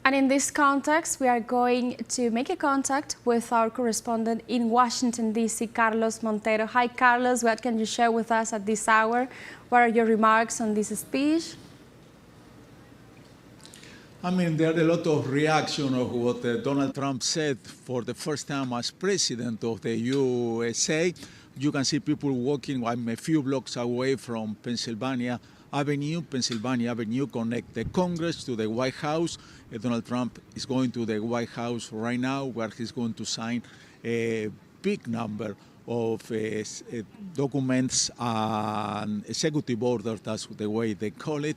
And in this context, we are going to make a contact with our correspondent in Washington, D.C., Carlos Montero. Hi, Carlos. What can you share with us at this hour? What are your remarks on this speech? I mean, there are a lot of reaction of what Donald Trump said for the first time as president of the USA. You can see people walking. I'm a few blocks away from Pennsylvania Avenue. Pennsylvania Avenue connects the Congress to the White House. Donald Trump is going to the White House right now, where he's going to sign a big number of documents and executive orders. That's the way they call it.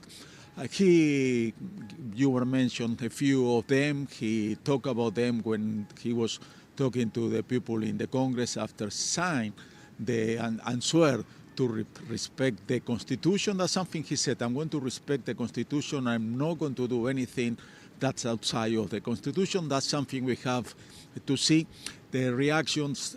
You were mentioned a few of them. He talked about them when he was talking to the people in the Congress after signing and swear to respect the Constitution. That's something he said. I'm going to respect the Constitution. I'm not going to do anything that's outside of the Constitution. That's something we have to see. The reactions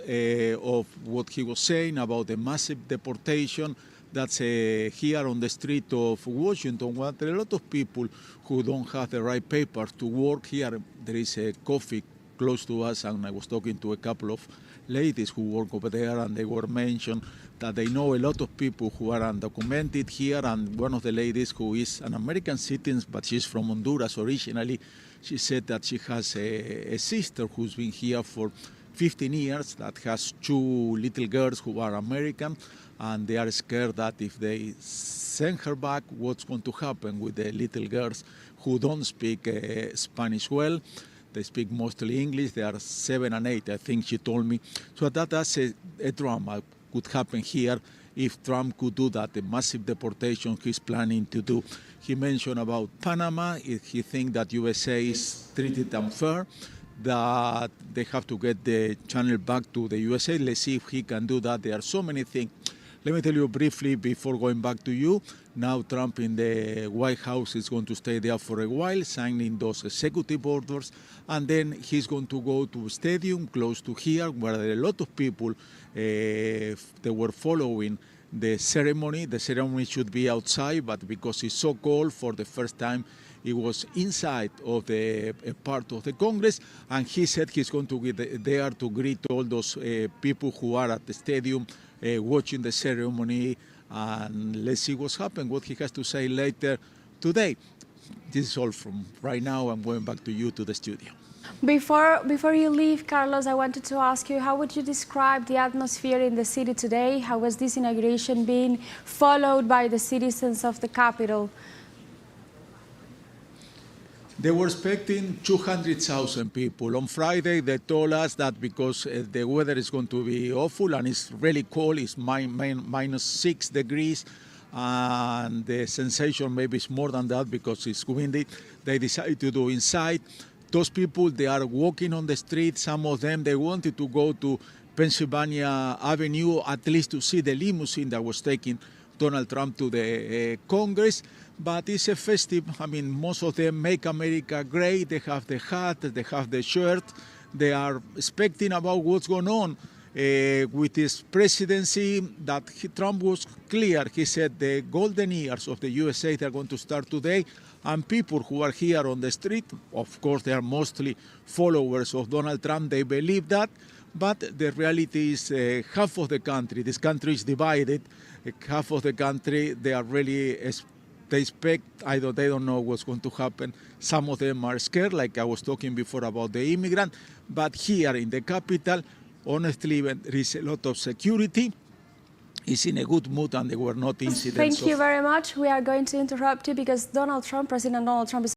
of what he was saying about the massive deportation, that's here on the street of Washington, where there are a lot of people who don't have the right papers to work here. There is a coffee close to us, and I was talking to a couple of ladies who work over there, and they were mentioned that they know a lot of people who are undocumented here, and one of the ladies who is an American citizen, but she's from Honduras originally, she said that she has a sister who's been here for 15 years that has two little girls who are American, and they are scared that if they send her back, what's going to happen with the little girls who don't speak Spanish well. They speak mostly English. They are 7 and 8, I think she told me. So that's a drama could happen here if Trump could do that, the massive deportation he's planning to do. He mentioned about Panama. He thinks that USA is treated unfair, that they have to get the channel back to the USA. Let's see if he can do that. There are so many things. Let me tell you briefly before going back to you. Now Trump in the White House is going to stay there for a while, signing those executive orders, and then he's going to go to a stadium close to here where there are a lot of people they were following the ceremony. The ceremony should be outside, but because it's so cold, for the first time it was inside of the part of the Congress, and he said he's going to be there to greet all those people who are at the stadium watching the ceremony, and let's see what's happened, what he has to say later today. This is all from right now. I'm going back to you to the studio. Before you leave, Carlos, I wanted to ask you, how would you describe the atmosphere in the city today? How was this inauguration being followed by the citizens of the capital? They were expecting 200,000 people. On Friday, they told us that because the weather is going to be awful and it's really cold, it's minus 6 degrees, and the sensation maybe is more than that because it's windy, they decided to do inside. Those people, they are walking on the street. Some of them, they wanted to go to Pennsylvania Avenue at least to see the limousine that was taking Donald Trump to the Congress. But it's a festive. I mean, most of them make America great. They have the hat, they have the shirt. They are expecting about what's going on with his presidency. That Trump was clear. He said the golden years of the USA, they're going to start today. And people who are here on the street, of course, they are mostly followers of Donald Trump. They believe that. But the reality is half of the country, this country is divided. Half of the country, they are really, they expect, they don't know what's going to happen. Some of them are scared, like I was talking before about the immigrant. But here in the capital, honestly, there is a lot of security. It's in a good mood, and there were not incidents. Thank you very much. We are going to interrupt you because President Donald Trump is